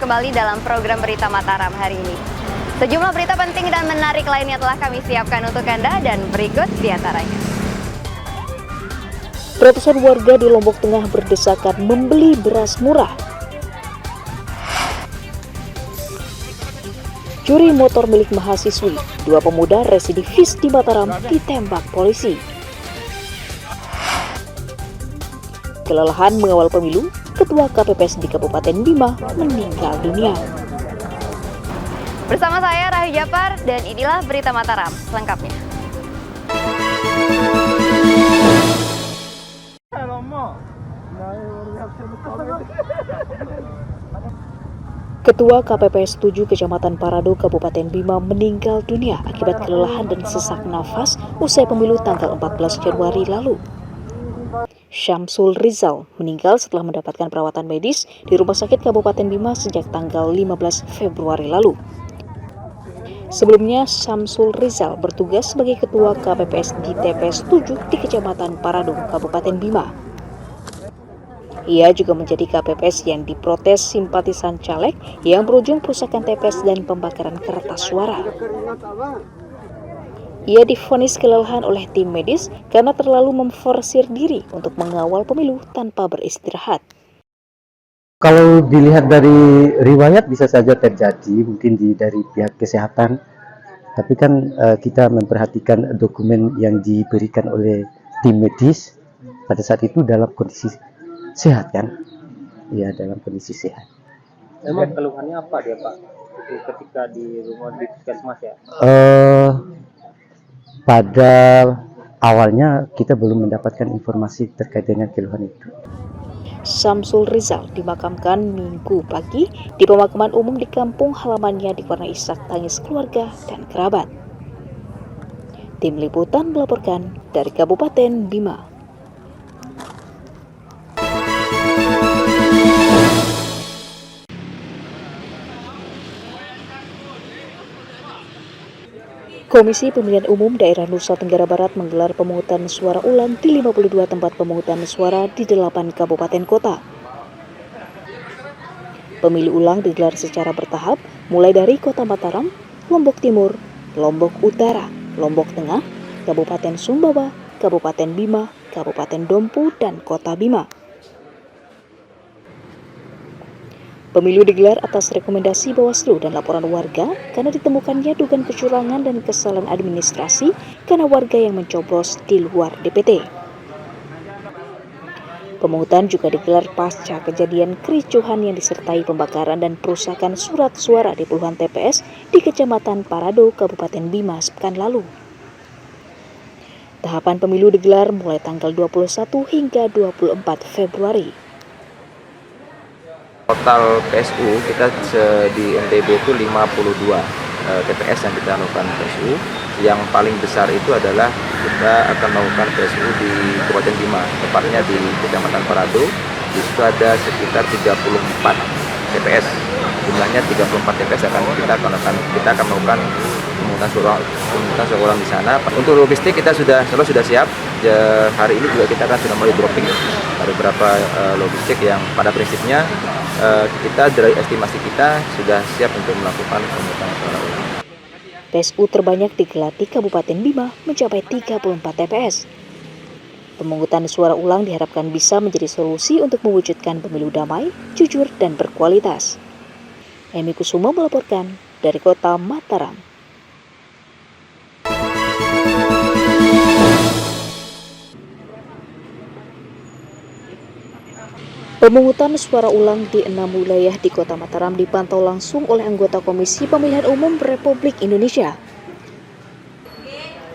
kembali dalam program Berita Mataram hari ini. Sejumlah berita penting dan menarik lainnya telah kami siapkan untuk Anda dan berikut diantaranya. Ratusan warga di Lombok Tengah berdesakan membeli beras murah. Curi motor milik mahasiswi, 2 pemuda residivis di Mataram ditembak polisi. Kelelahan mengawal pemilu, Ketua KPPS di Kabupaten Bima meninggal dunia. Bersama saya Rahayu Japar dan inilah Berita Mataram selengkapnya. Ketua KPPS 7 Kecamatan Parado, Kabupaten Bima meninggal dunia akibat kelelahan dan sesak nafas usai pemilu tanggal 14 Januari lalu. Syamsul Rizal meninggal setelah mendapatkan perawatan medis di Rumah Sakit Kabupaten Bima sejak tanggal 15 Februari lalu. Sebelumnya, Syamsul Rizal bertugas sebagai Ketua KPPS di TPS 7 di Kecamatan Parado, Kabupaten Bima. Ia juga menjadi KPPS yang diprotes simpatisan caleg yang berujung perusakan TPS dan pembakaran kertas suara. Ia divonis kelelahan oleh tim medis karena terlalu memforsir diri untuk mengawal pemilu tanpa beristirahat. Kalau dilihat dari riwayat bisa saja terjadi mungkin dari pihak kesehatan, tapi kan kita memperhatikan dokumen yang diberikan oleh tim medis pada saat itu dalam kondisi sehat kan? Ya, dalam kondisi sehat. Emang keluhannya apa dia Pak? Itu ketika di rumah di puskesmas ya? Pada awalnya kita belum mendapatkan informasi terkait dengan keluhan itu. Syamsul Rizal dimakamkan Minggu pagi di pemakaman umum di kampung halamannya di Warna Isak tangis keluarga dan kerabat. Tim Liputan melaporkan dari Kabupaten Bima. Komisi Pemilihan Umum Daerah Nusa Tenggara Barat menggelar pemungutan suara ulang di 52 tempat pemungutan suara di 8 kabupaten kota. Pemilih ulang digelar secara bertahap, mulai dari Kota Mataram, Lombok Timur, Lombok Utara, Lombok Tengah, Kabupaten Sumbawa, Kabupaten Bima, Kabupaten Dompu, dan Kota Bima. Pemilu digelar atas rekomendasi Bawaslu dan laporan warga karena ditemukannya dugaan kecurangan dan kesalahan administrasi karena warga yang mencoblos di luar DPT. Pemungutan juga digelar pasca kejadian kericuhan yang disertai pembakaran dan perusakan surat suara di puluhan TPS di Kecamatan Parado, Kabupaten Bima sepekan lalu. Tahapan pemilu digelar mulai tanggal 21 hingga 24 Februari. Total PSU kita di NTB itu 52 TPS yang kita lakukan PSU. Yang paling besar itu adalah kita akan melakukan PSU di Kabupaten Bima, tepatnya di Kecamatan Parado. Di situ ada sekitar 34 TPS. Jumlahnya 34 TPS kita akan melakukan pemungutan suara ulang di sana. Untuk logistik kita sudah siap. Hari ini juga kita akan sudah mulai dropping ada beberapa logistik yang pada prinsipnya kita dari estimasi kita sudah siap untuk melakukan pemungutan suara ulang. PSU terbanyak digelar di Kabupaten Bima mencapai 34 TPS. Pemungutan suara ulang diharapkan bisa menjadi solusi untuk mewujudkan pemilu damai, jujur, dan berkualitas. Emi Kusumo melaporkan dari Kota Mataram. Pemungutan suara ulang di 6 wilayah di Kota Mataram dipantau langsung oleh anggota Komisi Pemilihan Umum Republik Indonesia.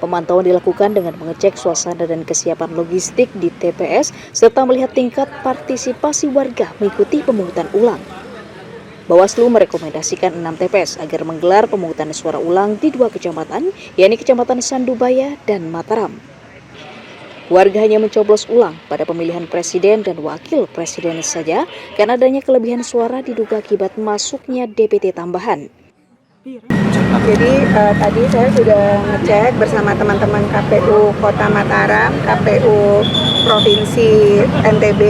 Pemantauan dilakukan dengan mengecek suasana dan kesiapan logistik di TPS serta melihat tingkat partisipasi warga mengikuti pemungutan ulang. Bawaslu merekomendasikan 6 TPS agar menggelar pemungutan suara ulang di 2 kecamatan, yakni Kecamatan Sandubaya dan Mataram. Warga hanya mencoblos ulang pada pemilihan presiden dan wakil presiden saja karena adanya kelebihan suara diduga akibat masuknya DPT tambahan. Jadi tadi saya sudah ngecek bersama teman-teman KPU Kota Mataram, KPU Provinsi NTB,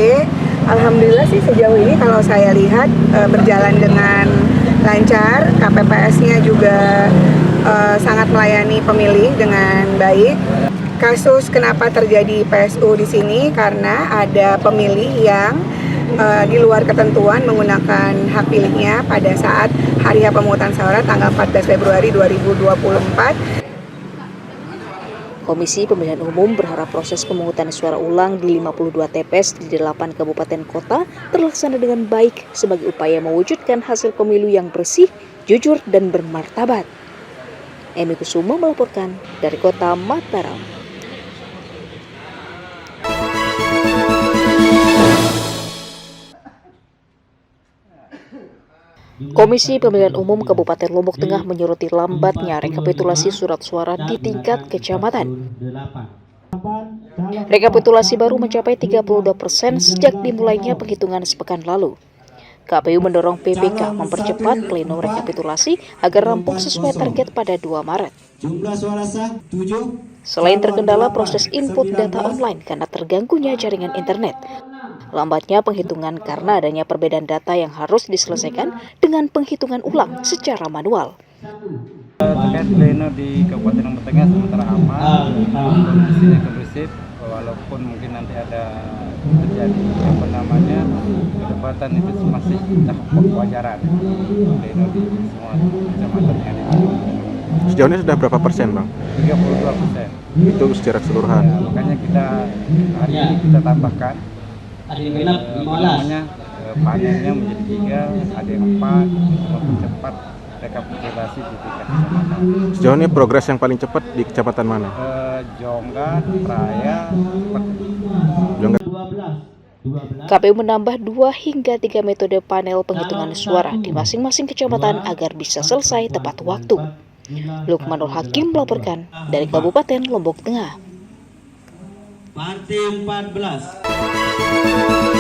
Alhamdulillah sih sejauh ini kalau saya lihat berjalan dengan lancar, KPPS-nya juga sangat melayani pemilih dengan baik. Kasus kenapa terjadi PSU di sini karena ada pemilih yang di luar ketentuan menggunakan hak pilihnya pada saat hari pemungutan suara tanggal 14 Februari 2024. Komisi Pemilihan Umum berharap proses pemungutan suara ulang di 52 TPS di 8 kabupaten kota terlaksana dengan baik sebagai upaya mewujudkan hasil pemilu yang bersih, jujur, dan bermartabat. Emi Kusuma melaporkan dari kota Mataram. Komisi Pemilihan Umum Kabupaten Lombok Tengah menyoroti lambatnya rekapitulasi surat suara di tingkat kecamatan. Rekapitulasi baru mencapai 32% sejak dimulainya penghitungan sepekan lalu. KPU mendorong PPK mempercepat pleno rekapitulasi agar rampung sesuai target pada 2 Maret. Selain terkendala proses input data online karena terganggunya jaringan internet, lambatnya penghitungan karena adanya perbedaan data yang harus diselesaikan dengan penghitungan ulang secara manual. Terkait pleno di Kabupaten Lombok Tengah sementara aman, kondisinya kondusif, walaupun mungkin nanti ada terjadi perdebatan itu masih tahap kewajaran pleno di semua kecamatan yang ada. Sejauh ini sudah berapa persen, Bang? 32%. Itu secara keseluruhan. Ya, makanya kita hari ini kita tambahkan panennya menjadi 3, ada yang 4 untuk mempercepat rekapitulasi di tingkat kecamatan. Sejauh ini progres yang paling cepat di kecamatan mana? Jonggat, Raya, Jonggat. KPU menambah 2 hingga 3 metode panel penghitungan suara di masing-masing kecamatan agar bisa selesai tepat waktu. Lukmanul Hakim melaporkan dari Kabupaten Lombok Tengah. Partai 14.